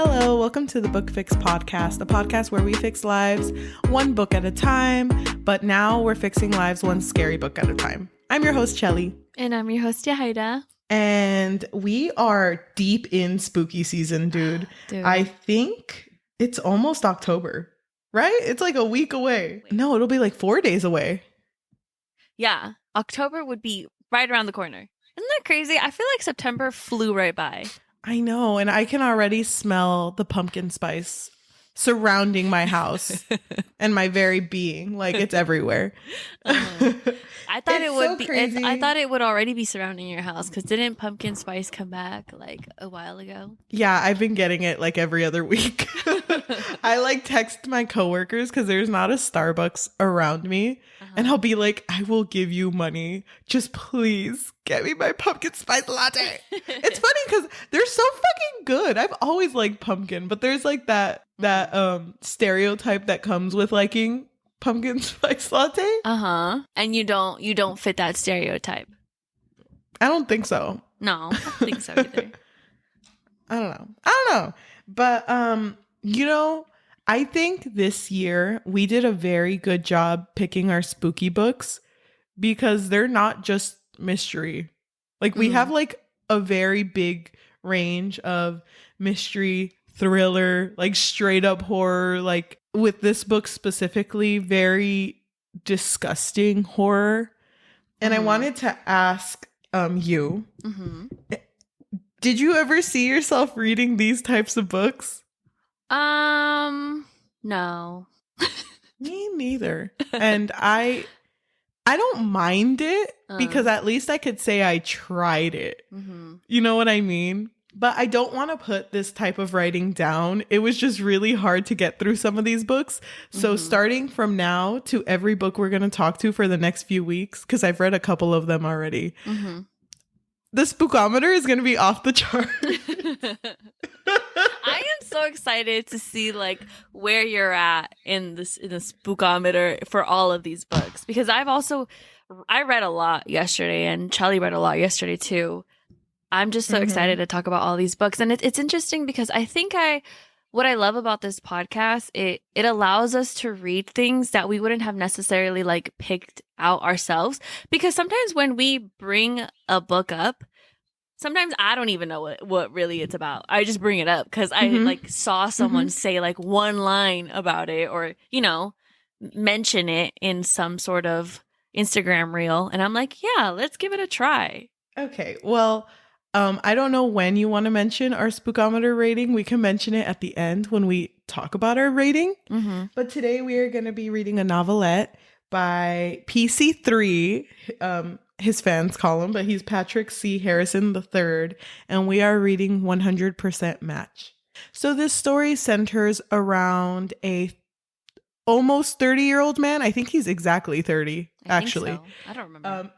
Hello, welcome to the Book Fix Podcast, a podcast where we fix lives one book at a time, but now we're fixing lives one scary book at a time. I'm your host, Cheli. And I'm your host, Yajaira. And we are deep in spooky season, dude. I think it's almost October, right? It's like a week away. No, it'll be like 4 days away. Yeah, October would be right around the corner. Isn't that crazy? I feel like September flew right by. I know, and I can already smell the pumpkin spice surrounding my house and my very being. Like, it's everywhere. I thought it would be. Crazy. I thought it would already be surrounding your house because didn't pumpkin spice come back like a while ago? Yeah, I've been getting it like every other week. I like text my coworkers because there's not a Starbucks around me, and I'll be like, "I will give you money. Just please get me my pumpkin spice latte." It's funny because they're so fucking good. I've always liked pumpkin, but there's like that stereotype that comes with liking pumpkin spice latte. And you don't fit that stereotype. I don't think so. No, I don't think so either. I don't know. But I think this year we did a very good job picking our spooky books because they're not just mystery. Like we have like a very big range of mystery, thriller, like straight up horror, like with this book specifically, very disgusting horror. And I wanted to ask you, did you ever see yourself reading these types of books? No. Me neither. And I don't mind it because at least I could say I tried it. You know what I mean? But I don't want to put this type of writing down. It was just really hard to get through some of these books. So starting from now to every book we're going to talk to for the next few weeks, because I've read a couple of them already, the spookometer is going to be off the chart. I am so excited to see like where you're at in the spookometer for all of these books, because I read a lot yesterday and Cheli read a lot yesterday too. I'm just so excited to talk about all these books. And it's interesting because I think what I love about this podcast, it allows us to read things that we wouldn't have necessarily like picked out ourselves. Because sometimes when we bring a book up, sometimes I don't even know what really it's about. I just bring it up because I like saw someone say like one line about it or, mention it in some sort of Instagram reel. And I'm like, yeah, let's give it a try. Okay, well, I don't know when you want to mention our spookometer rating. We can mention it at the end when we talk about our rating. But today we are going to be reading a novelette by PC3. His fans call him, but he's Patrick C. Harrison III. And we are reading 100% Match. So this story centers around a almost 30-year-old man. I think he's exactly 30, actually. I think so. I don't remember.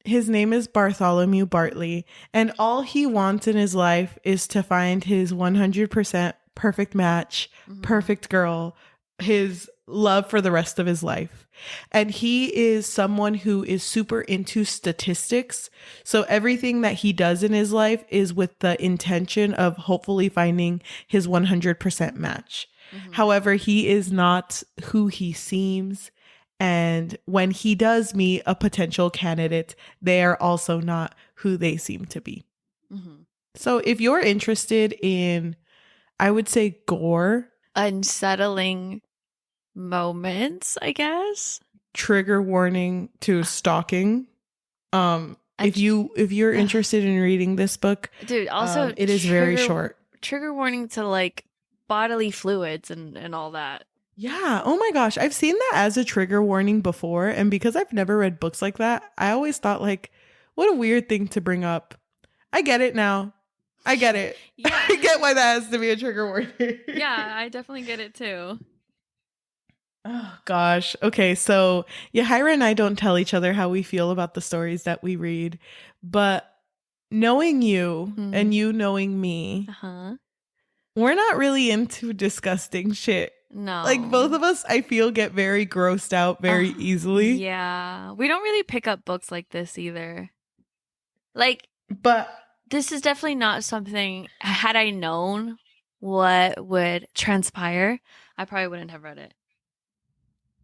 His name is Bartholomew Bartley, and all he wants in his life is to find his 100% perfect match, perfect girl, his love for the rest of his life. And he is someone who is super into statistics. So everything that he does in his life is with the intention of hopefully finding his 100% match. However, he is not who he seems. And when he does meet a potential candidate, they are also not who they seem to be. So if you're interested in, I would say, gore, unsettling moments, I guess, trigger warning to stalking. If you're interested in reading this book, dude, also it is very short. Trigger warning to like bodily fluids and all that. Yeah. Oh my gosh. I've seen that as a trigger warning before. And because I've never read books like that, I always thought like, what a weird thing to bring up. I get it now. I get it. Yeah. I get why that has to be a trigger warning. Yeah, I definitely get it too. Oh gosh. Okay. So Yajaira and I don't tell each other how we feel about the stories that we read, but knowing you and you knowing me, we're not really into disgusting shit. No. Like both of us, I feel, get very grossed out very easily. Yeah. We don't really pick up books like this either. Like, but this is definitely not something, had I known what would transpire, I probably wouldn't have read it.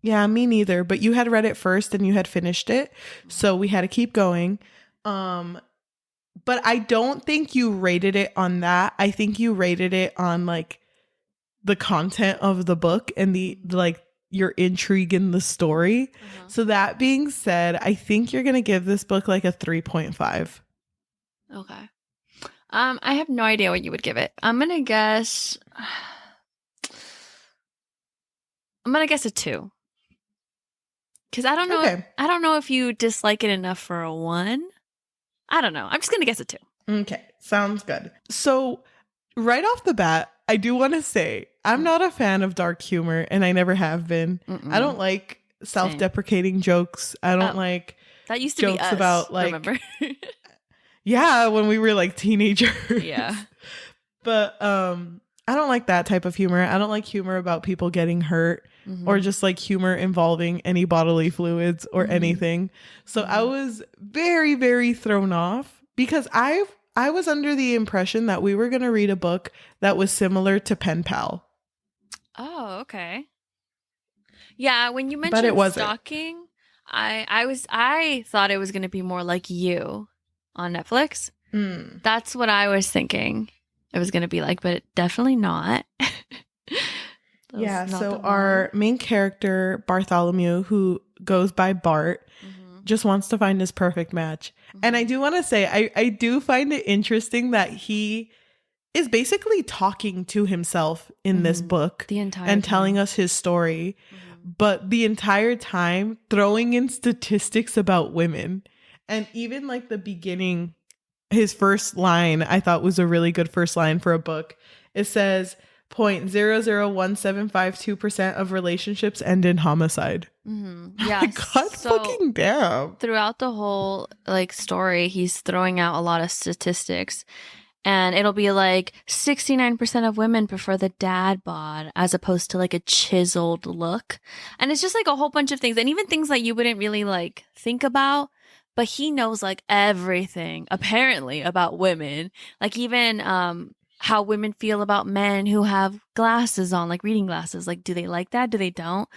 Yeah, me neither. But you had read it first and you had finished it. So we had to keep going. But I don't think you rated it on that. I think you rated it on like the content of the book and the like your intrigue in the story. So that being said, I think you're going to give this book like a 3.5. Okay. I have no idea what you would give it. I'm going to guess a 2. Cuz I don't know. Okay. I don't know if you dislike it enough for a 1. I don't know. I'm just going to guess a 2. Okay. Sounds good. So right off the bat, I do want to say I'm not a fan of dark humor and I never have been. I don't like self-deprecating jokes. I don't like that used to jokes be us, about like remember? Yeah, when we were like teenagers. Yeah. But I don't like that type of humor. I don't like humor about people getting hurt or just like humor involving any bodily fluids or anything. So I was very, very thrown off because I was under the impression that we were going to read a book that was similar to Pen Pal. Oh, okay. Yeah, when you But mentioned it wasn't. stalking, I thought it was going to be more like You on Netflix. That's what I was thinking it was going to be like, but definitely not. Yeah, so our main character, Bartholomew, who goes by Bart, just wants to find his perfect match. And I do want to say, I do find it interesting that he is basically talking to himself in this book the entire and time. telling us his story, but the entire time throwing in statistics about women. And even like the beginning, his first line, I thought was a really good first line for a book. It says 0.001752% of relationships end in homicide. Yeah, God fucking damn. Throughout the whole like story, he's throwing out a lot of statistics. And it'll be like 69% of women prefer the dad bod as opposed to like a chiseled look. And it's just like a whole bunch of things. And even things that you wouldn't really like think about. But he knows like everything apparently about women. Like even how women feel about men who have glasses on, like reading glasses. Like, do they like that? Do they don't?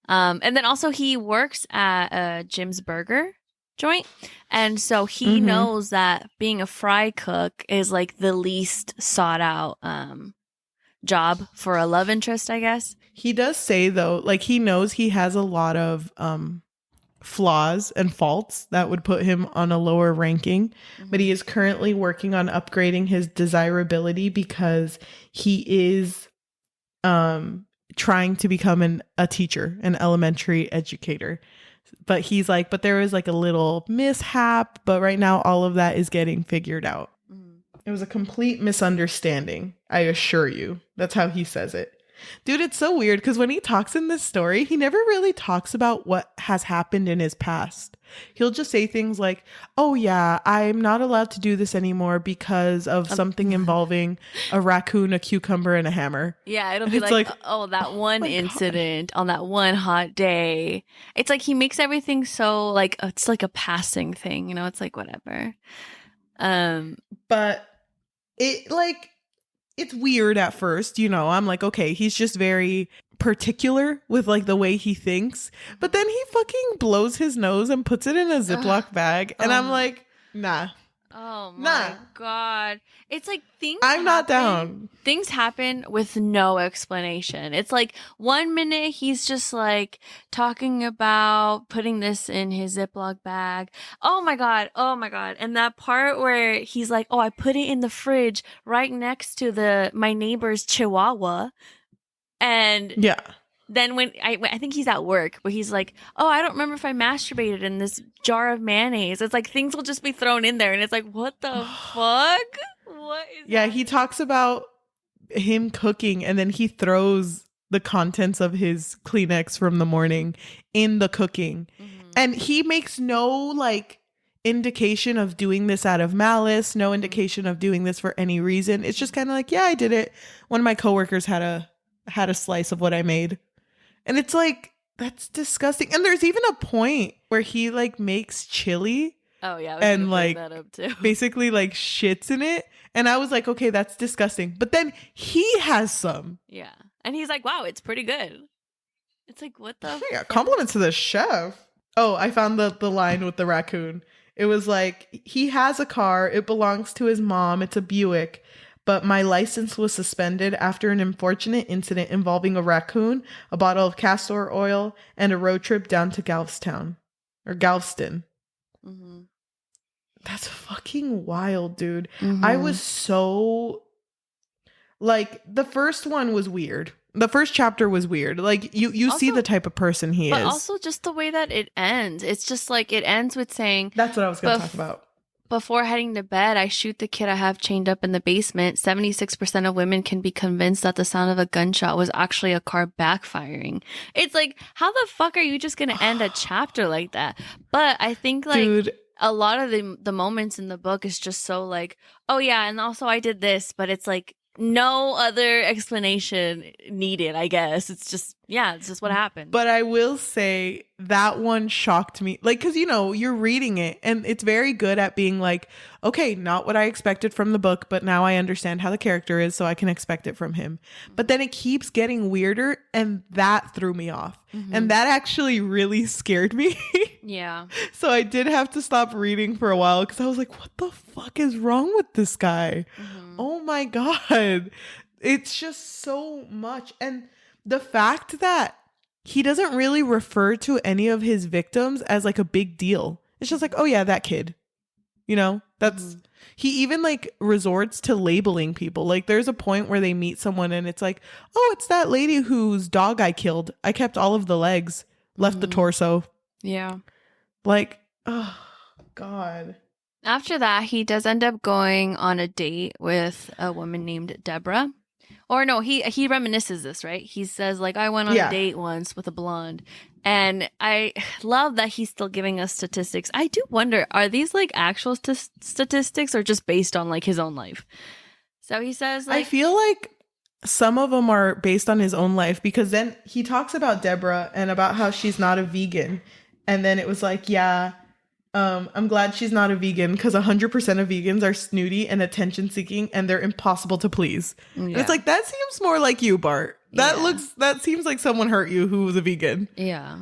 And then also he works at Jim's Burger joint. And so he knows that being a fry cook is like the least sought out job for a love interest, I guess. He does say though, like he knows he has a lot of flaws and faults that would put him on a lower ranking, but he is currently working on upgrading his desirability because he is trying to become a teacher, an elementary educator. But he's like, but there is like a little mishap, but right now all of that is getting figured out. It was a complete misunderstanding, I assure you. That's how he says it. Dude, it's so weird because when he talks in this story, he never really talks about what has happened in his past. He'll just say things like, oh yeah, I'm not allowed to do this anymore because of something involving a raccoon, a cucumber, and a hammer. Yeah, it'll be like, oh, that one incident on that one hot day. It's like he makes everything so like, it's like a passing thing, you know? It's like whatever. But it like... it's weird at first, you know, I'm like, okay, he's just very particular with like the way he thinks. But then he fucking blows his nose and puts it in a Ziploc bag. And I'm like, nah. Oh my God. It's like I'm not down. Things happen with no explanation. It's like 1 minute he's just like talking about putting this in his Ziploc bag. Oh my God. Oh my God. And that part where he's like, oh, I put it in the fridge right next to my neighbor's Chihuahua. And yeah. Then when I think he's at work, but he's like, oh, I don't remember if I masturbated in this jar of mayonnaise. It's like things will just be thrown in there. And it's like, what the fuck? What is that? He talks about him cooking and then he throws the contents of his Kleenex from the morning in the cooking. And he makes no like indication of doing this out of malice, no indication of doing this for any reason. It's just kind of like, yeah, I did it. One of my coworkers had a slice of what I made. And it's like, that's disgusting. And there's even a point where he like makes chili Oh yeah, I was and gonna bring like that up too. basically like shits in it. And I was like, okay, that's disgusting. But then he has some. Yeah, and he's like, "Wow, it's pretty good." It's like, what the? Yeah, fuck? compliments to the chef. Oh, I found the line with the raccoon. It was like, he has a car. It belongs to his mom. It's a Buick. But my license was suspended after an unfortunate incident involving a raccoon, a bottle of castor oil, and a road trip down to Galveston. Or Galveston. Mm-hmm. That's fucking wild, dude. Mm-hmm. I was so... Like, the first one was weird. The first chapter was weird. Like, you Also, see the type of person he but is. also just the way that it ends. It's just like it ends with saying, That's what I was going to talk about. Before heading to bed, I shoot the kid I have chained up in the basement. 76% of women can be convinced that the sound of a gunshot was actually a car backfiring. It's like, how the fuck are you just going to end a chapter like that? But I think like... Dude, a lot of the moments in the book is just so like, oh yeah, and also I did this, but it's like no other explanation needed, I guess. It's just, yeah, it's just what happened. But I will say that one shocked me. Like, because, you know, you're reading it and it's very good at being like, okay, not what I expected from the book, but now I understand how the character is, so I can expect it from him. But then it keeps getting weirder, and that threw me off. Mm-hmm. And that actually really scared me. Yeah. So I did have to stop reading for a while because I was like, what the fuck is wrong with this guy? Mm-hmm. Oh my God. It's just so much. And the fact that he doesn't really refer to any of his victims as like a big deal. It's just like, oh yeah, that kid. You know, that's, he even like resorts to labeling people. Like there's a point where they meet someone and it's like, oh, it's that lady whose dog I killed. I kept all of the legs, left the torso. Yeah. Like, oh God. After that, he does end up going on a date with a woman named Deborah. Or no, he reminisces this, right? He says, like, I went on a date once with a blonde. And I love that he's still giving us statistics. I do wonder, are these, like, actual statistics or just based on, like, his own life? So he says, like... I feel like some of them are based on his own life, because then he talks about Deborah and about how she's not a vegan. And then it was like, yeah... I'm glad she's not a vegan, because 100% of vegans are snooty and attention seeking and they're impossible to please. Yeah. And it's like, that seems more like you, Bart. That seems like someone hurt you who was a vegan. Yeah.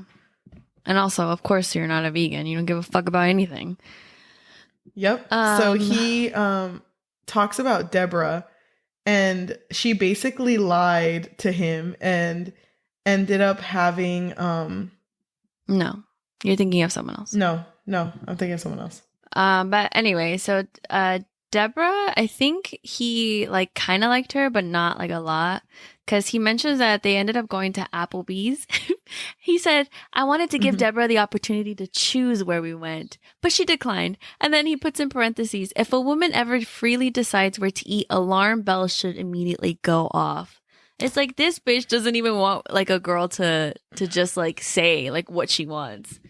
And also, of course, you're not a vegan. You don't give a fuck about anything. Yep. So he talks about Deborah, and she basically lied to him and ended up having... No, you're thinking of someone else. No, I'm thinking of someone else. But anyway, so Deborah, I think he like kind of liked her, but not like a lot, because he mentions that they ended up going to Applebee's. He said, I wanted to give Deborah the opportunity to choose where we went, but she declined. And then he puts in parentheses, if a woman ever freely decides where to eat, alarm bells should immediately go off. It's like, this bitch doesn't even want like a girl to just like say like what she wants.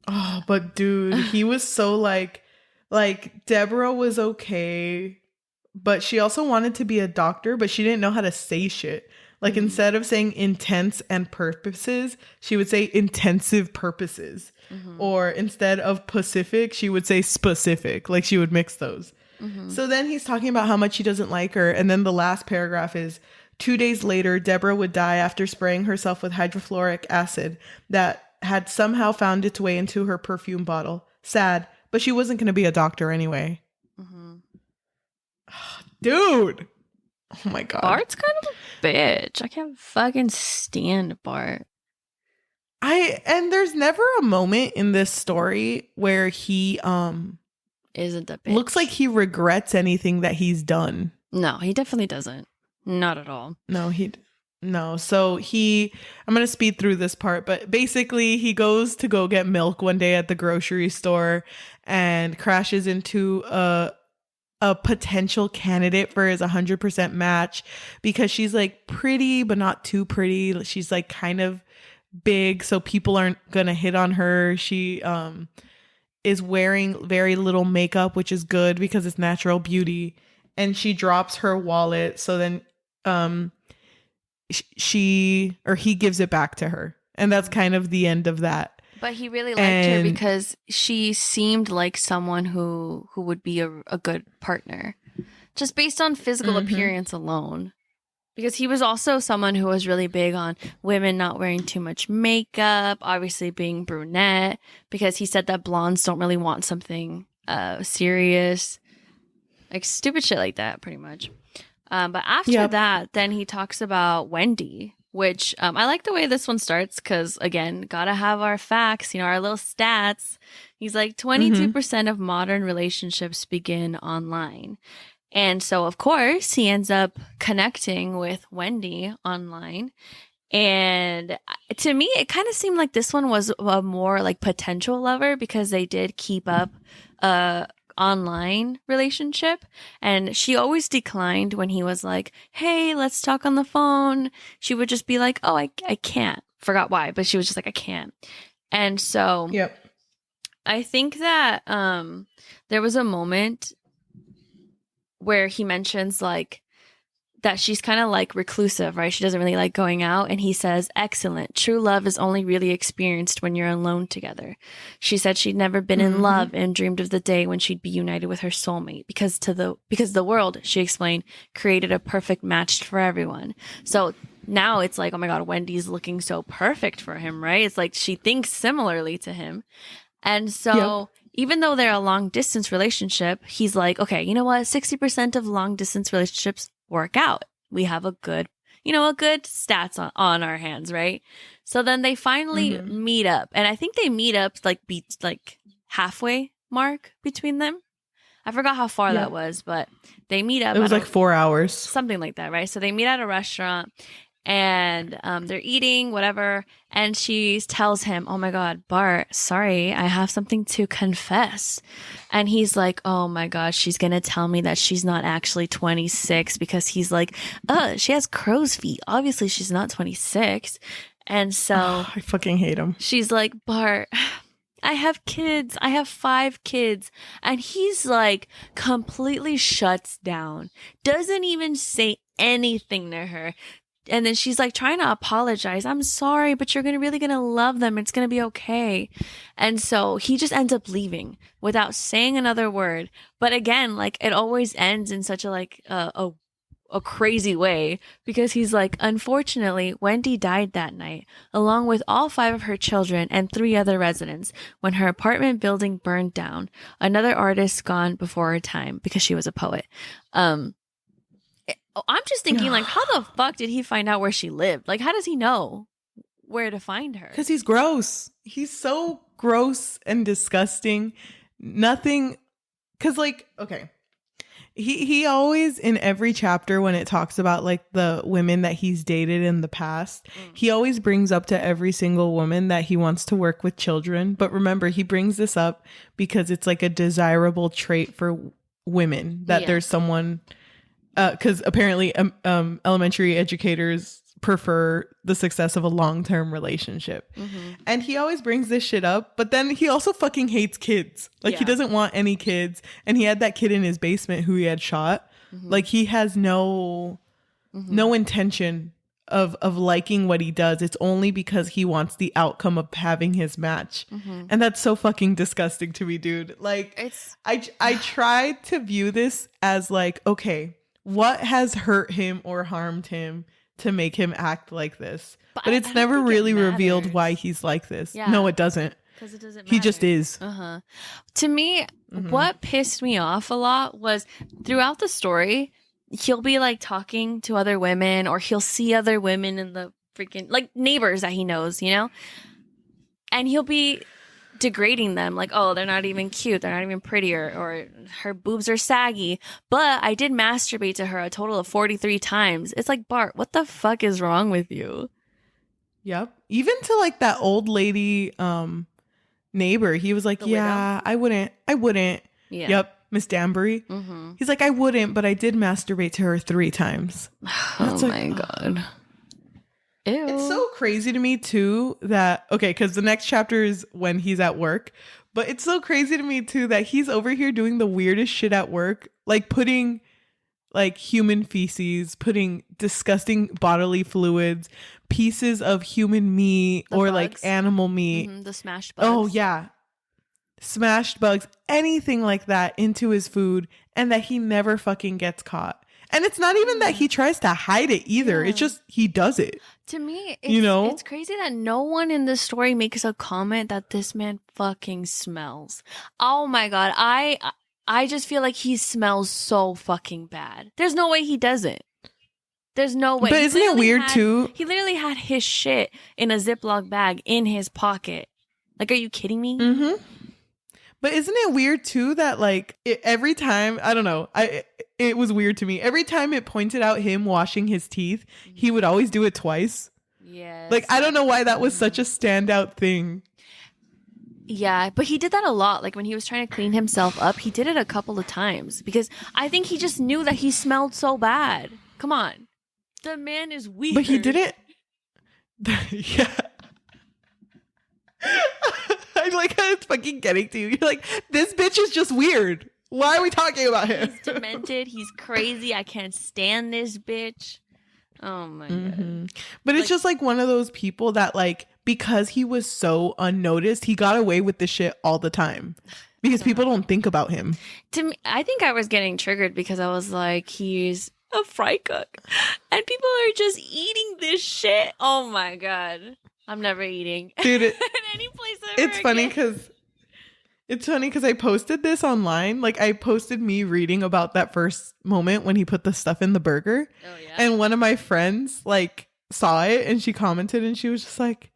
Oh, but dude, he was so like Deborah was okay, but she also wanted to be a doctor, but she didn't know how to say shit. Like instead of saying intense and purposes, she would say intensive purposes. Or instead of Pacific, she would say specific. Like she would mix those. So then he's talking about how much he doesn't like her. And then the last paragraph is, 2 days later, Deborah would die after spraying herself with hydrofluoric acid that had somehow found its way into her perfume bottle. Sad, but she wasn't going to be a doctor anyway. Dude! Oh my God. Bart's kind of a bitch. I can't fucking stand Bart. And there's never a moment in this story where he isn't a bitch. Looks like he regrets anything that he's done. No, he definitely doesn't. Not at all. No. So I'm going to speed through this part, but basically he goes to go get milk one day at the grocery store and crashes into a potential candidate for his 100% match, because she's like pretty, but not too pretty. She's like kind of big, so people aren't going to hit on her. She is wearing very little makeup, which is good because it's natural beauty. And she drops her wallet. So then he gives it back to her, and that's kind of the end of that. But he really liked her because she seemed like someone who would be a good partner, just based on physical appearance alone. Because he was also someone who was really big on women not wearing too much makeup, obviously being brunette, because he said that blondes don't really want something serious, like stupid shit like that, pretty much. But after that, then he talks about Wendy, which I like the way this one starts because, again, gotta have our facts, our little stats. He's like 22% of modern relationships begin online. And so, of course, he ends up connecting with Wendy online. And to me, it kind of seemed like this one was a more like potential lover because they did keep up a online relationship. And she always declined when he was like, hey, let's talk on the phone. She would just be like, oh, I can't. Forgot why, but she was just like, I can't. And so I think that there was a moment where he mentions like that she's kind of like reclusive, right? She doesn't really like going out. And he says, excellent. True love is only really experienced when you're alone together. She said she'd never been in love and dreamed of the day when she'd be united with her soulmate because the world, she explained, created a perfect match for everyone. So now it's like, oh my God, Wendy's looking so perfect for him, right? It's like she thinks similarly to him. And so even though they're a long distance relationship, he's like, okay, you know what? 60% of long distance relationships work out. We have a good stats on our hands, right? So then they finally meet up. And I think they meet up like halfway mark between them. I forgot how far that was, but they meet up. It was like 4 hours. Something like that, right? So they meet at a restaurant. And they're eating, whatever. And she tells him, oh my God, Bart, sorry, I have something to confess. And he's like, oh my gosh, she's going to tell me that she's not actually 26 because he's like, she has crow's feet. Obviously, she's not 26. And so I fucking hate him. She's like, Bart, I have kids. I have 5 kids. And he's like completely shuts down. Doesn't even say anything to her. And then she's like trying to apologize. I'm sorry, but you're really going to love them. It's going to be okay. And so he just ends up leaving without saying another word. But again, like it always ends in such a crazy way because he's like, unfortunately, Wendy died that night along with all 5 of her children and 3 other residents when her apartment building burned down. Another artist gone before her time because she was a poet. I'm just thinking, like, how the fuck did he find out where she lived? Like, how does he know where to find her? Because he's gross. He's so gross and disgusting. Nothing. Because, like, okay. He always, in every chapter when it talks about, like, the women that he's dated in the past, he always brings up to every single woman that he wants to work with children. But remember, he brings this up because it's, like, a desirable trait for women that there's someone... because apparently elementary educators prefer the success of a long-term relationship. And he always brings this shit up, but then he also fucking hates kids. Like he doesn't want any kids. And he had that kid in his basement who he had shot. Like he has no intention of liking what he does. It's only because he wants the outcome of having his match. And that's so fucking disgusting to me, dude. Like I tried to view this as like, okay, what has hurt him or harmed him to make him act like this? But it's never really revealed why he's like this. No, it doesn't. Because it doesn't matter. He just is. To me, what pissed me off a lot was throughout the story, he'll be like talking to other women or he'll see other women in the freaking like neighbors that he knows, and he'll be degrading them like, oh, they're not even cute, they're not even pretty, or her boobs are saggy, but I did masturbate to her a total of 43 times. It's like, Bart, what the fuck is wrong with you? Yep. Even to like that old lady neighbor, he was like, widow? I wouldn't. Yeah. Yep. Miss Danbury. He's like, I wouldn't, but I did masturbate to her 3 times. Oh my God. Ew. It's so crazy to me too that, okay, because the next chapter is when he's at work, but it's so crazy to me too that he's over here doing the weirdest shit at work, like putting like human feces, putting disgusting bodily fluids, pieces of human meat or like animal meat. The smashed bugs. Oh, yeah. Smashed bugs, anything like that into his food, and that he never fucking gets caught. And it's not even that he tries to hide it either. It's just he does it. To me, it's crazy that no one in this story makes a comment that this man fucking smells. Oh my God. I just feel like he smells so fucking bad. There's no way he doesn't. There's no way. But isn't it weird too? He literally had his shit in a Ziploc bag in his pocket. Like, are you kidding me? Mm-hmm. But isn't it weird too that like every time, I don't know, it was weird to me. Every time it pointed out him washing his teeth, he would always do it twice. Yes. Like, I don't know why that was such a standout thing. Yeah, but he did that a lot. Like when he was trying to clean himself up, he did it a couple of times because I think he just knew that he smelled so bad. Come on. The man is weird. But he did it. Yeah. I like how it's fucking getting to you. You're like, this bitch is just weird. Why are we talking about him? He's demented. He's crazy. I can't stand this bitch. Oh my God. But it's just like one of those people that like, because he was so unnoticed, he got away with this shit all the time. Because people don't think about him. To me, I think I was getting triggered because I was like, he's a fry cook. And people are just eating this shit. Oh my God. I'm never eating. Dude, in any place ever it's funny because I posted this online. Like I posted me reading about that first moment when he put the stuff in the burger. Oh yeah. And one of my friends like saw it and she commented and she was just like,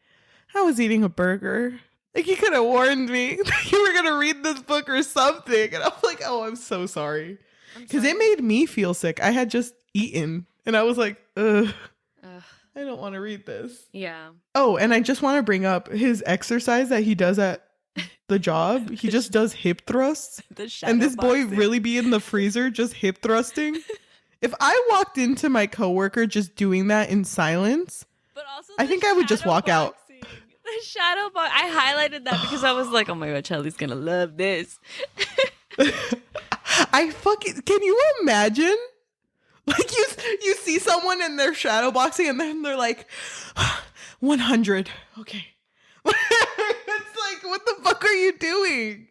I was eating a burger. Like you could have warned me that you were gonna read this book or something. And I was like, oh, I'm so sorry. Because it made me feel sick. I had just eaten and I was like, ugh. I don't want to read this. Yeah. Oh, and I just want to bring up his exercise that he does at the job. He just does hip thrusts. And this boy really be in the freezer just hip thrusting. If I walked into my coworker just doing that in silence, but also I think I would just walk out. The shadow box. I highlighted that because I was like, oh my God, Charlie's going to love this. Can you imagine? Like you see someone and they're shadow boxing and then they're like 100. Okay. It's like, what the fuck are you doing?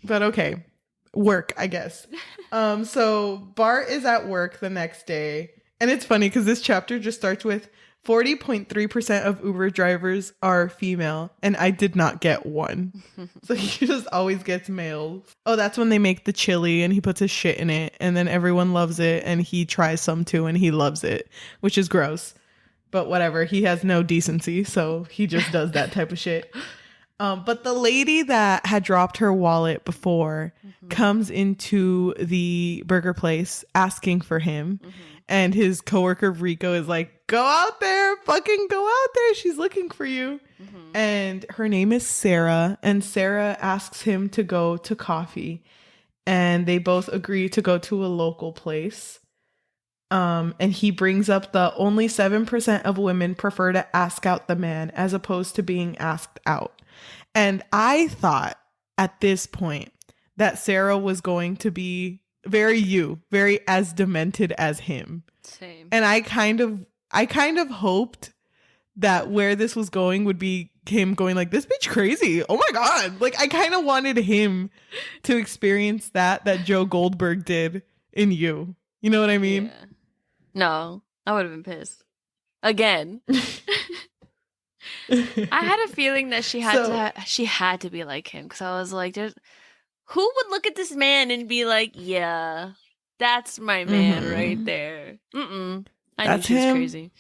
But okay. Work, I guess. So Bart is at work the next day. And it's funny because this chapter just starts with 40.3% of Uber drivers are female, and I did not get one. So he just always gets males. Oh, that's when they make the chili and he puts his shit in it, and then everyone loves it, and he tries some too, and he loves it, which is gross. But whatever, he has no decency, so he just does that type of shit. But the lady that had dropped her wallet before comes into the burger place asking for him. And his coworker Rico is like, go out there, fucking go out there. She's looking for you. And her name is Sarah. And Sarah asks him to go to coffee. And they both agree to go to a local place. And he brings up the only 7% of women prefer to ask out the man as opposed to being asked out. And I thought at this point that Sarah was going to be very as demented as him. Same. And I kind of hoped that where this was going would be him going like, this bitch crazy. Oh my God. Like I kind of wanted him to experience that Joe Goldberg did in You. You know what I mean? Yeah. No, I would have been pissed. Again. I had a feeling that she had to be like him because I was like, who would look at this man and be like, yeah, that's my man right there. I knew she was crazy.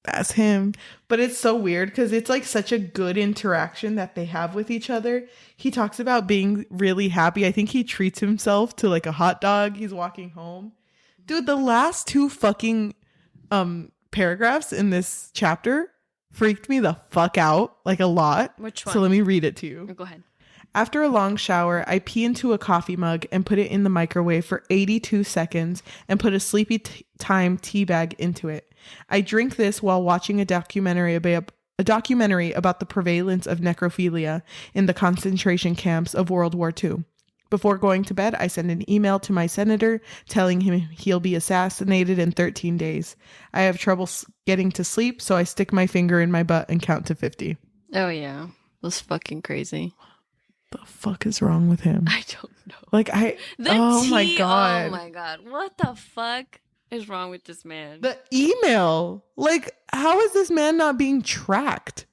That's him. But it's so weird because it's like such a good interaction that they have with each other. He talks about being really happy. I think he treats himself to like a hot dog. He's walking home. Dude, the last two fucking paragraphs in this chapter freaked me the fuck out like a lot. Which one? So let me read it to you. Go ahead. After a long shower, I pee into a coffee mug and put it in the microwave for 82 seconds and put a sleepy time tea bag into it. I drink this while watching a documentary about the prevalence of necrophilia in the concentration camps of World War II. Before going to bed, I send an email to my senator telling him he'll be assassinated in 13 days. I have trouble getting to sleep, so I stick my finger in my butt and count to 50. Oh, yeah. That's fucking crazy. The fuck is wrong with him? I don't know. Like, oh my God. Oh my God. What the fuck is wrong with this man? The email. Like, how is this man not being tracked?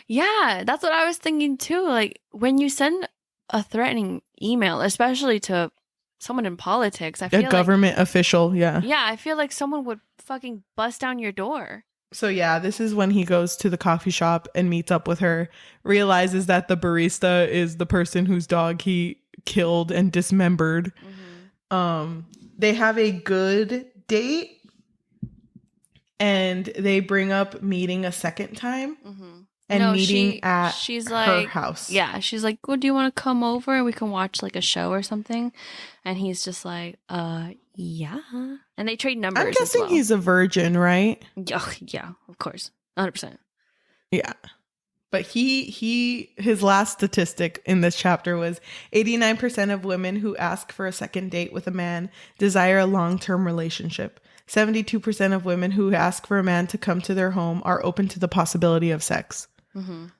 Yeah, that's what I was thinking too. Like, when you send a threatening email, especially to someone in politics, I feel a government official, yeah. Yeah, I feel like someone would fucking bust down your door. So yeah, this is when he goes to the coffee shop and meets up with her, realizes that the barista is the person whose dog he killed and dismembered. They have a good date, and they bring up meeting a second time. And meeting at she's her house. Yeah, she's like, well, do you want to come over and we can watch like a show or something? And he's just like, yeah. And they trade numbers. I'm guessing he's a virgin, right? Yeah, of course. 100%. Yeah. But his last statistic in this chapter was 89% of women who ask for a second date with a man desire a long-term relationship. 72% of women who ask for a man to come to their home are open to the possibility of sex.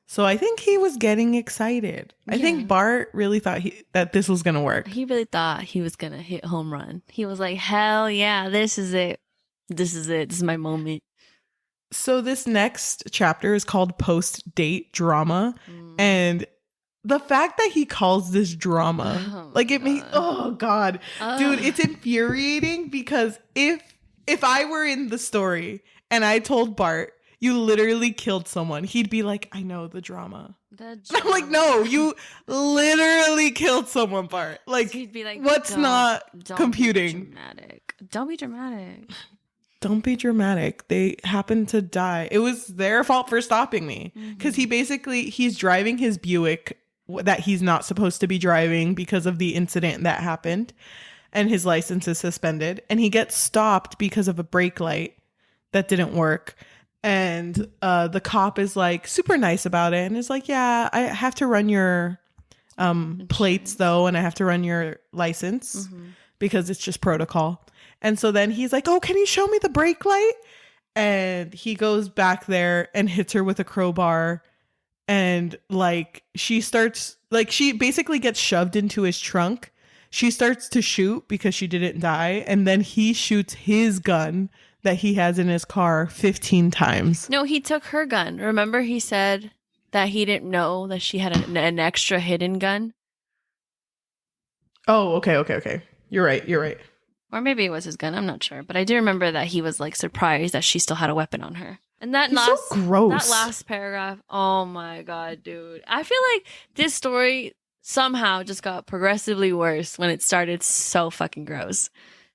So I think he was getting excited. I think Bart really thought that this was going to work. He really thought he was going to hit home run. He was like, hell yeah, this is it. This is it. This is my moment. So this next chapter is called Post-Date Drama. And the fact that he calls this drama, oh God, dude, it's infuriating because if I were in the story and I told Bart, you literally killed someone, he'd be like, I know the drama. And I'm like, no, you literally killed someone, Bart. Like, so he'd be like, what's not computing? Don't be dramatic. Don't be dramatic. They happened to die. It was their fault for stopping me. Because he's driving his Buick that he's not supposed to be driving because of the incident that happened. And his license is suspended. And he gets stopped because of a brake light that didn't work. And the cop is like super nice about it. And is like, yeah, I have to run your plates though. And I have to run your license because it's just protocol. And so then he's like, oh, can you show me the brake light? And he goes back there and hits her with a crowbar. And like, she basically gets shoved into his trunk. She starts to shoot because she didn't die. And then he shoots his gun that he has in his car 15 times. No, he took her gun. Remember he said that he didn't know that she had an extra hidden gun? Oh, okay. You're right. Or maybe it was his gun. I'm not sure. But I do remember that he was like surprised that she still had a weapon on her. And that so gross. That last paragraph. Oh my God, dude. I feel like this story somehow just got progressively worse when it started so fucking gross.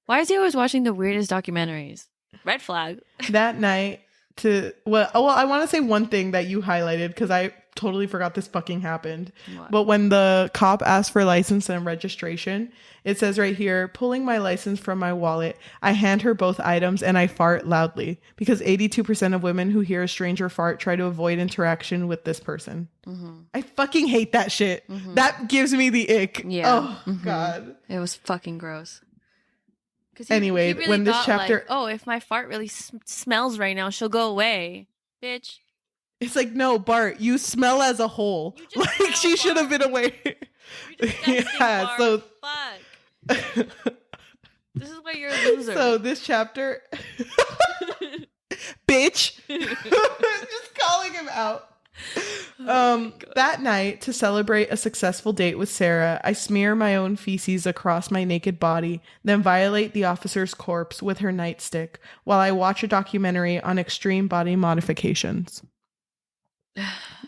Why is he always watching the weirdest documentaries? Red flag. That night I want to say one thing that you highlighted because I totally forgot this fucking happened. What? But when the cop asked for license and registration, it says right here, pulling my license from my wallet, I hand her both items and I fart loudly because 82% of women who hear a stranger fart try to avoid interaction with this person. I fucking hate that shit. That gives me the ick. Yeah. Oh, God. It was fucking gross. Anyway, he really when this thought, chapter... like, oh, if my fart really smells right now, she'll go away. Bitch. It's like, no, Bart, you smell as a whole. Like, she should have been away. Yeah, Bart. So... Fuck. This is why you're a loser. So this chapter... Bitch. Just calling him out. That night, to celebrate a successful date with Sarah, I smear my own feces across my naked body, then violate the officer's corpse with her nightstick while I watch a documentary on extreme body modifications.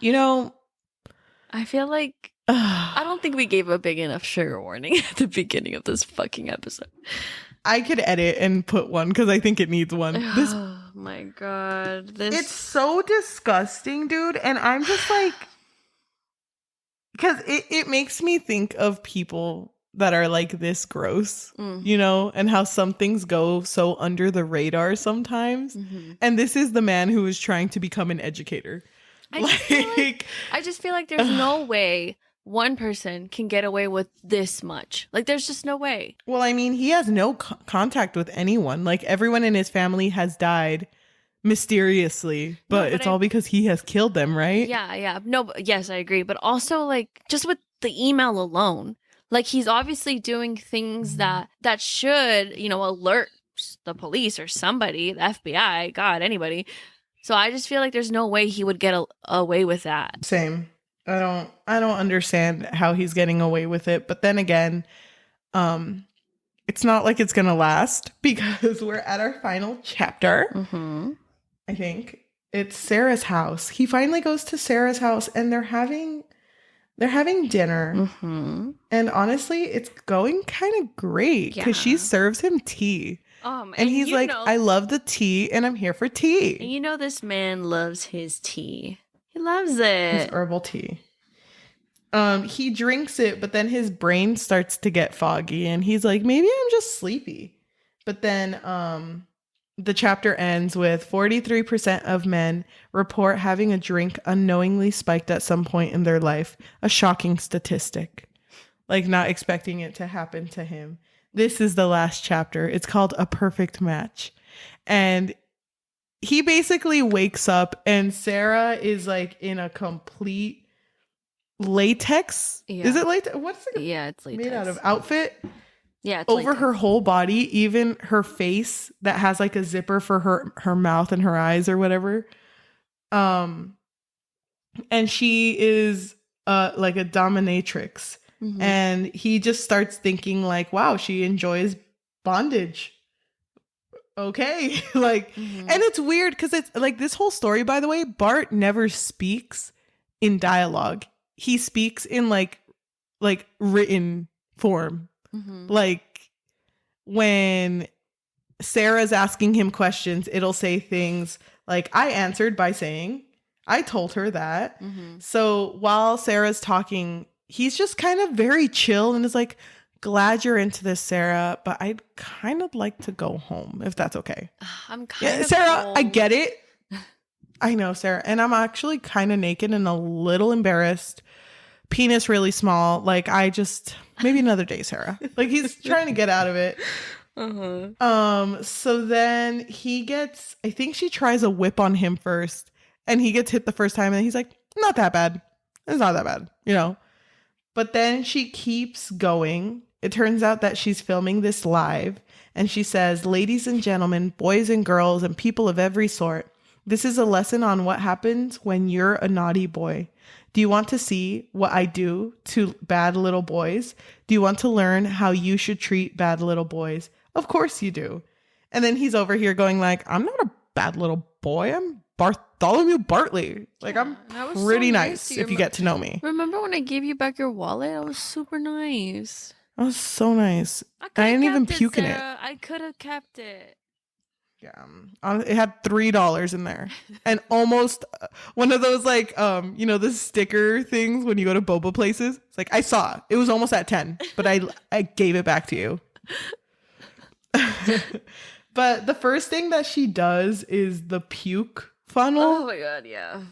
You know, I feel like I don't think we gave a big enough trigger warning at the beginning of this fucking episode. I could edit and put one because I think it needs one. Oh my God. It's so disgusting, dude. And I'm just like, because it makes me think of people that are like this gross, you know, and how some things go so under the radar sometimes. And this is the man who is trying to become an educator. I just feel like there's no way one person can get away with this much. Like, there's just no way. Well, I mean, he has no contact with anyone. Like, everyone in his family has died mysteriously, but it's all because he has killed them, right? Yeah. No, yes, I agree. But also, like, just with the email alone, like, he's obviously doing things that should, alert the police or somebody, the FBI, God, anybody. So I just feel like there's no way he would get away with that. Same. I don't understand how he's getting away with it. But then again, it's not like it's gonna last because we're at our final chapter. Mm-hmm. I think it's Sarah's house. He finally goes to Sarah's house and they're having dinner. Mm-hmm. And honestly, it's going kind of great because she serves him tea. And he's like, I love the tea and I'm here for tea. And this man loves his tea. He loves it. His herbal tea. He drinks it, but then his brain starts to get foggy and he's like, maybe I'm just sleepy. But then the chapter ends with 43% of men report having a drink unknowingly spiked at some point in their life. A shocking statistic. Like, not expecting it to happen to him. This is the last chapter. It's called A Perfect Match. And he basically wakes up and Sarah is like in a complete latex. Yeah. Is it latex? What's it? Yeah, it's latex. Made out of outfit. Yeah, it's over latex. Her whole body, even her face that has like a zipper for her mouth and her eyes or whatever. And she is like a dominatrix. Mm-hmm. And he just starts thinking like, wow, she enjoys bondage. Okay. Like, mm-hmm. And it's weird because it's like this whole story, by the way, Bart never speaks in dialogue. He speaks in like written form. Mm-hmm. Like when Sarah's asking him questions, it'll say things like, I answered by saying, I told her that. Mm-hmm. So while Sarah's talking, he's just kind of very chill and is like, glad you're into this, Sarah, but I'd kind of like to go home if that's okay. I'm kind of Sarah, cold. I get it. I know, Sarah. And I'm actually kind of naked and a little embarrassed. Penis really small. Like, maybe another day, Sarah. Like, he's trying to get out of it. Uh-huh. So then I think she tries a whip on him first and he gets hit the first time and he's like, not that bad. It's not that bad, But then she keeps going. It turns out that she's filming this live and she says, ladies and gentlemen, boys and girls, and people of every sort, this is a lesson on what happens when you're a naughty boy. Do you want to see what I do to bad little boys? Do you want to learn how you should treat bad little boys? Of course you do. And then he's over here going like, I'm not a bad little boy. I'm Bartholomew Bartley. Like, I'm pretty so nice if you get to know me. Remember when I gave you back your wallet? I was super nice. That was so nice. I didn't even puke in it. I could have kept it. Yeah, it had $3 in there, and almost one of those like the sticker things when you go to boba places. It's like I saw it was almost at 10, but I gave it back to you. But the first thing that she does is the puke funnel. Oh my god, yeah.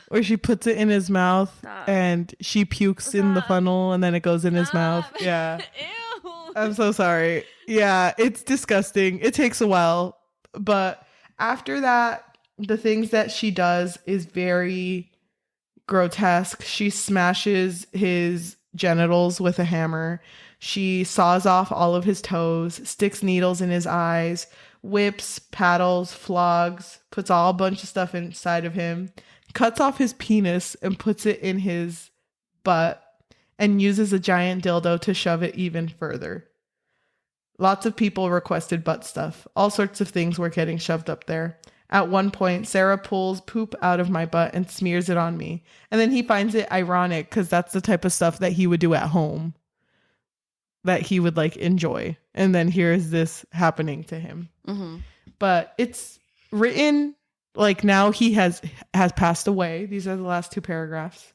Where she puts it in his mouth and she pukes in the funnel and then it goes in his mouth. Yeah. Ew. I'm so sorry. Yeah, it's disgusting. It takes a while. But after that, the things that she does is very grotesque. She smashes his genitals with a hammer. She saws off all of his toes, sticks needles in his eyes, whips, paddles, flogs, puts all a bunch of stuff inside of him, cuts off his penis and puts it in his butt, and uses a giant dildo to shove it even further. Lots of people requested butt stuff. All sorts of things were getting shoved up there. At one point, Sarah pulls poop out of my butt and smears it on me. And then he finds it ironic because that's the type of stuff that he would do at home, that he would like enjoy. And then here's this happening to him. Mm-hmm. But it's written like now he has passed away. These are the last two paragraphs.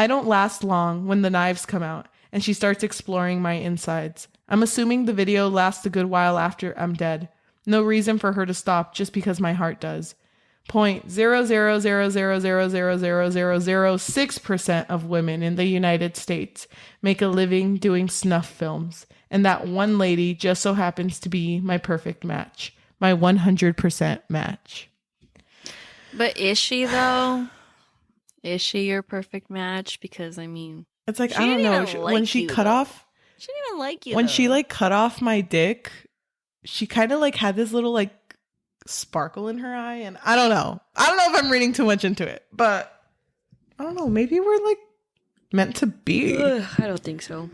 I don't last long when the knives come out and she starts exploring my insides. I'm assuming the video lasts a good while after I'm dead. No reason for her to stop just because my heart does. 0.000000006% of women in the United States make a living doing snuff films. And that one lady just so happens to be my perfect match. My 100% match. But is she, though? Is she your perfect match? Because, I mean... It's like, I don't know. When she cut off... She didn't even like you, When though. she, like, cut off my dick, she kind of, like, had this little, like, sparkle in her eye. And I don't know. I don't know if I'm reading too much into it. But, I don't know. Maybe we're, like, meant to be. I don't think so.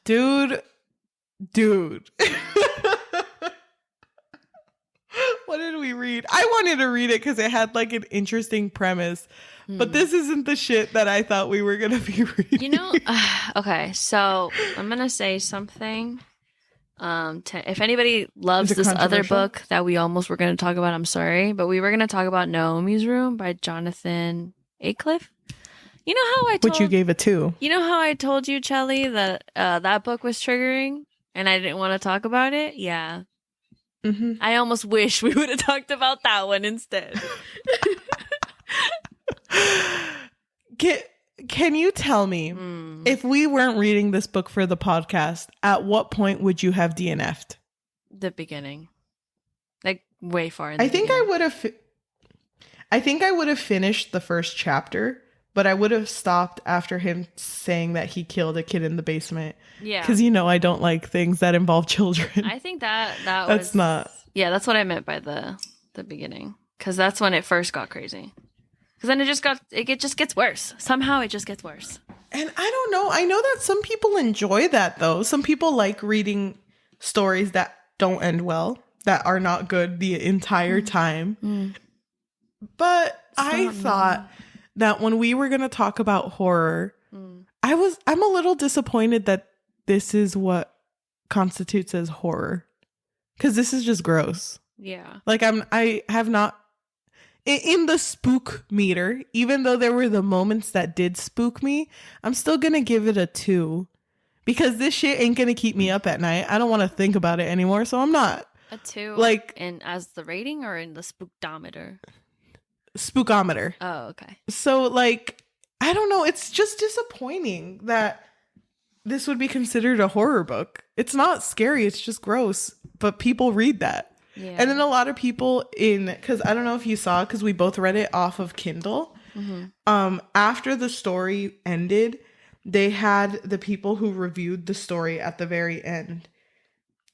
Dude. What did we read? I wanted to read it because it had like an interesting premise, but this isn't the shit that I thought we were gonna be reading. You know, okay, so I'm gonna say something. If anybody loves this other book that we almost were gonna talk about, I'm sorry, but we were gonna talk about Naomi's Room by Jonathan Aycliffe. You know how I told which you gave a 2. You know how I told you, Cheli, that that book was triggering and I didn't want to talk about it? Yeah. Mm-hmm. I almost wish we would have talked about that one instead. Can you tell me, if we weren't reading this book for the podcast, at what point would you have DNF'd? The beginning. Like, way far in the beginning. I think I would have finished the first chapter, but I would have stopped after him saying that he killed a kid in the basement. Yeah. Because, you know, I don't like things that involve children. I think that's was... not... Yeah, that's what I meant by the beginning. Because that's when it first got crazy. Because then it just gets worse. Somehow it just gets worse. And I don't know. I know that some people enjoy that, though. Some people like reading stories that don't end well, that are not good the entire time. But I thought... that when we were going to talk about horror, I'm a little disappointed that this is what constitutes as horror. Because this is just gross. Yeah. Like I have not, in the spook meter, even though there were the moments that did spook me, I'm still going to give it a 2. Because this shit ain't going to keep me up at night. I don't want to think about it anymore, so I'm not. A 2? Like, in as the rating or in the spookdometer? Spookometer. Oh, okay. So, like, I don't know. It's just disappointing that this would be considered a horror book. It's not scary. It's just gross. But people read that. Yeah. And then a lot of people because I don't know if you saw, because we both read it off of Kindle. After the story ended, they had the people who reviewed the story at the very end.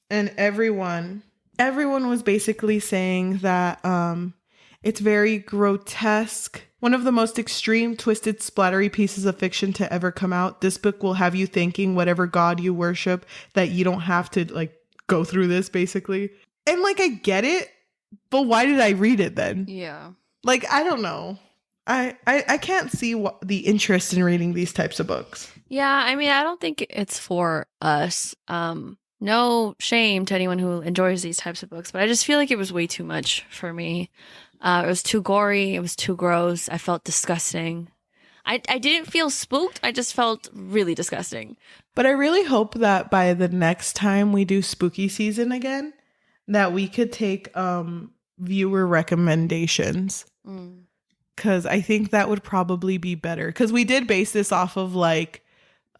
And everyone was basically saying that it's very grotesque. One of the most extreme, twisted, splattery pieces of fiction to ever come out. This book will have you thinking whatever god you worship, that you don't have to, like, go through this, basically. And, like, I get it, but why did I read it then? Yeah. Like, I don't know. I can't see the interest in reading these types of books. Yeah, I mean, I don't think it's for us. No shame to anyone who enjoys these types of books, but I just feel like it was way too much for me. It was too gory. It was too gross. I felt disgusting. I didn't feel spooked. I just felt really disgusting. But I really hope that by the next time we do spooky season again, that we could take viewer recommendations. Because I think that would probably be better. Because we did base this off of, like,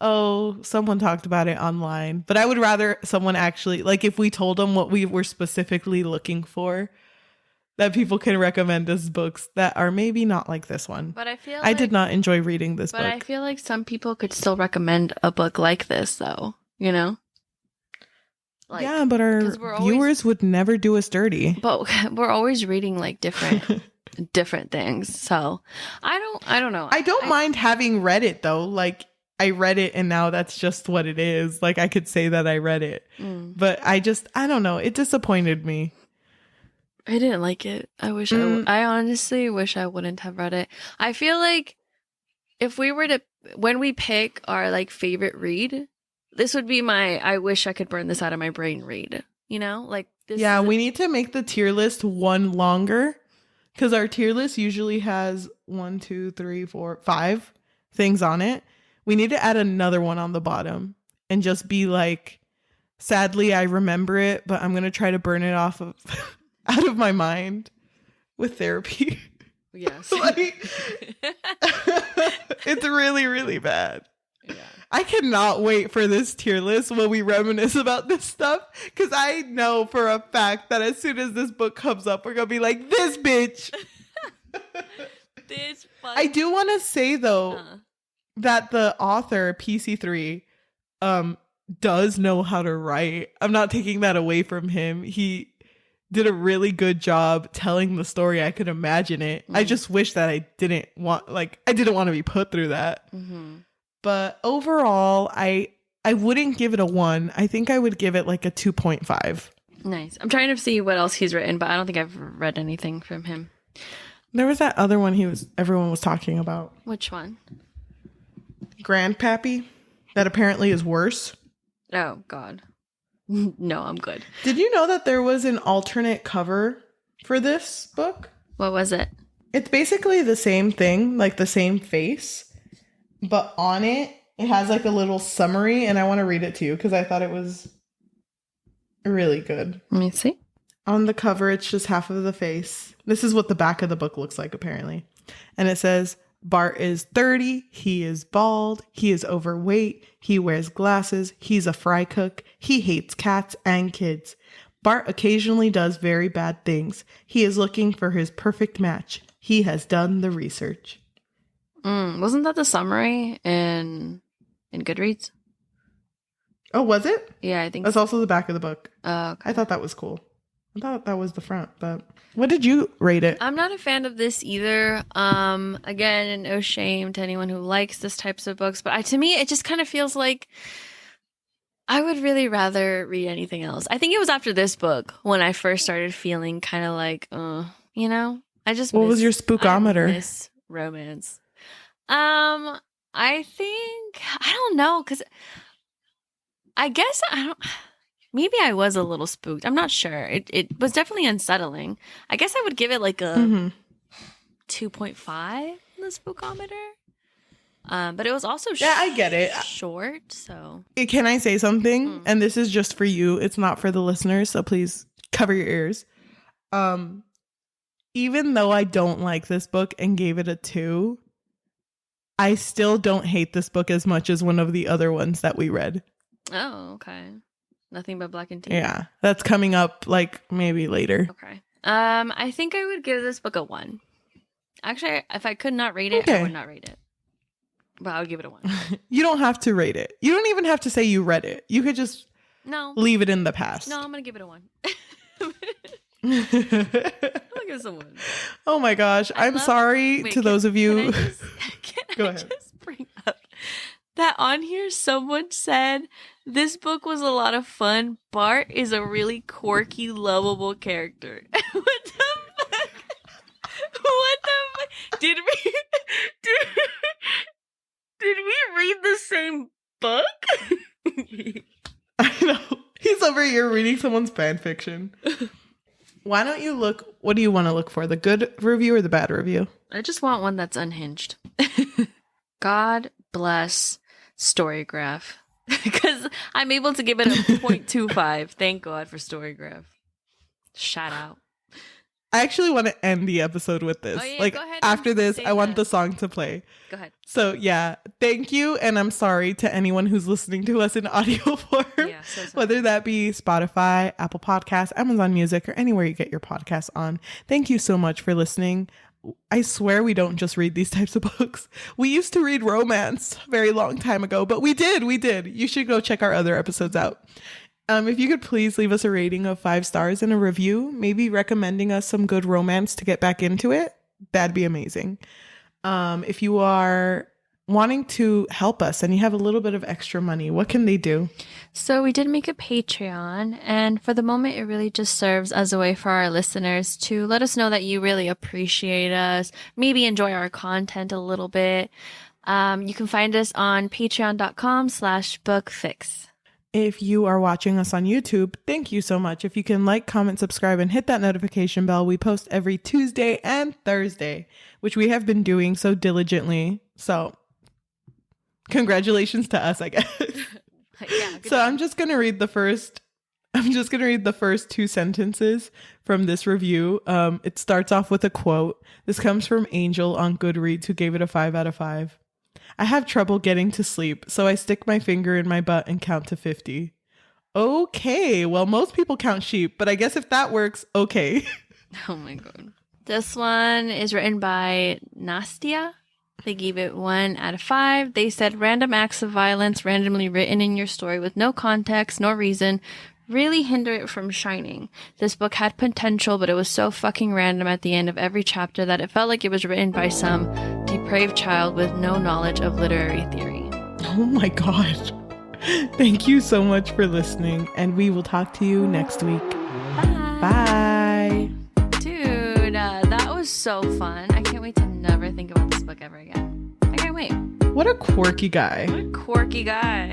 oh, someone talked about it online. But I would rather someone actually, like, if we told them what we were specifically looking for, that people can recommend us books that are maybe not like this one. But I feel I did not enjoy reading this book. But I feel like some people could still recommend a book like this, though. You know? Like, yeah, but our viewers would never do us dirty. But we're always reading, like, different things. So I don't know. I don't mind having read it, though. Like, I read it and now that's just what it is. Like, I could say that I read it. But I don't know. It disappointed me. I didn't like it. I wish I honestly wish I wouldn't have read it. I feel like if we were to, when we pick our, like, favorite read, this would be my I wish I could burn this out of my brain read. You know? Like, this. Yeah, we need to make the tier list one longer, because our tier list usually has 1, 2, 3, 4, 5 things on it. We need to add another one on the bottom and just be like, sadly, I remember it, but I'm going to try to burn it off of out of my mind with therapy. Yes. Like, it's really, really bad. Yeah. I cannot wait for this tier list when we reminisce about this stuff, because I know for a fact that as soon as this book comes up, we're going to be like, this bitch. This fun. I do want to say, though, that the author, PC3, does know how to write. I'm not taking that away from him. He did a really good job telling the story. I could imagine it. I just wish that I didn't want to be put through that. But overall, I wouldn't give it a 1. I think I would give it like a 2.5. Nice. I'm trying to see what else he's written, but I don't think I've read anything from him. There was that other one everyone was talking about. Which one? Grandpappy, that apparently is worse. Oh, God. No, I'm good. Did you know that there was an alternate cover for this book? What was it? It's basically the same thing, like the same face, but on it has like a little summary, and I want to read it to you because I thought it was really good. Let me see. On the cover, it's just half of the face. This is what the back of the book looks like, apparently. And it says, Bart is 30, he is bald, he is overweight, he wears glasses, he's a fry cook, he hates cats and kids. Bart occasionally does very bad things. He is looking for his perfect match. He has done the research. Wasn't that the summary in Goodreads? Oh, was it? Yeah, I think that's also the back of the book. Okay. I thought that was cool. I thought that was the front, but what did you rate it? I'm not a fan of this either. Again, no shame to anyone who likes this types of books, but to me, it just kind of feels like I would really rather read anything else. I think it was after this book when I first started feeling kind of like, you know, what was your spookometer? I miss romance. I think, I don't know, because I guess maybe I was a little spooked. I'm not sure. It was definitely unsettling. I guess I would give it like a 2.5 on the spookometer. But it was also I get it. Short, so. Can I say something? And this is just for you. It's not for the listeners, so please cover your ears. Even though I don't like this book and gave it a 2, I still don't hate this book as much as one of the other ones that we read. Oh, okay. Nothing but Black and Tea. Yeah, that's coming up like maybe later. Okay. I think I would give this book a 1. Actually, if I could not rate it, I would not rate it. But I would give it a 1. You don't have to rate it. You don't even have to say you read it. You could just leave it in the past. No, I'm going to give it a 1. I'm going to give it a 1. Oh my gosh. I'm sorry to those of you. Can I just bring up that on here someone said this book was a lot of fun. Bart is a really quirky, lovable character. What the fuck? What the fuck? Did we read the same book? I know. He's over here reading someone's fan fiction. Why don't you look? What do you want to look for? The good review or the bad review? I just want one that's unhinged. God bless Storygraph. Because I'm able to give it a 0.25. Thank God for Storygraph. Shout out. I actually want to end the episode with this. Oh, yeah, go ahead after this, I want the song to play. Go ahead. So yeah, thank you. And I'm sorry to anyone who's listening to us in audio form. Yeah, so sorry. Whether that be Spotify, Apple Podcasts, Amazon Music, or anywhere you get your podcasts on. Thank you so much for listening. I swear we don't just read these types of books. We used to read romance a very long time ago, but we did. You should go check our other episodes out. If you could please leave us a rating of 5 stars and a review, maybe recommending us some good romance to get back into it, that'd be amazing. If you are wanting to help us and you have a little bit of extra money, what can they do? So we did make a Patreon, and for the moment, it really just serves as a way for our listeners to let us know that you really appreciate us, maybe enjoy our content a little bit. You can find us on patreon.com/bookfix. If you are watching us on YouTube, thank you so much. If you can like, comment, subscribe, and hit that notification bell, we post every Tuesday and Thursday, which we have been doing so diligently. So congratulations to us, I guess. Yeah, so I'm just going to read the first I'm just going to read the first 2 sentences from this review. It starts off with a quote. This comes from Angel on Goodreads, who gave it a 5 out of 5. I have trouble getting to sleep, so I stick my finger in my butt and count to 50. Okay, well, most people count sheep, but I guess if that works, okay. Oh my god. This one is written by Nastia. They gave it 1 out of 5. They said random acts of violence randomly written in your story with no context, no reason, really hinder it from shining. This book had potential, but it was so fucking random at the end of every chapter that it felt like it was written by some depraved child with no knowledge of literary theory. Oh my god. Thank you so much for listening, and we will talk to you next week. Bye. Bye. Dude, that was so fun. I can't wait to never think about this book ever again. I can't wait. What a quirky guy. What a quirky guy.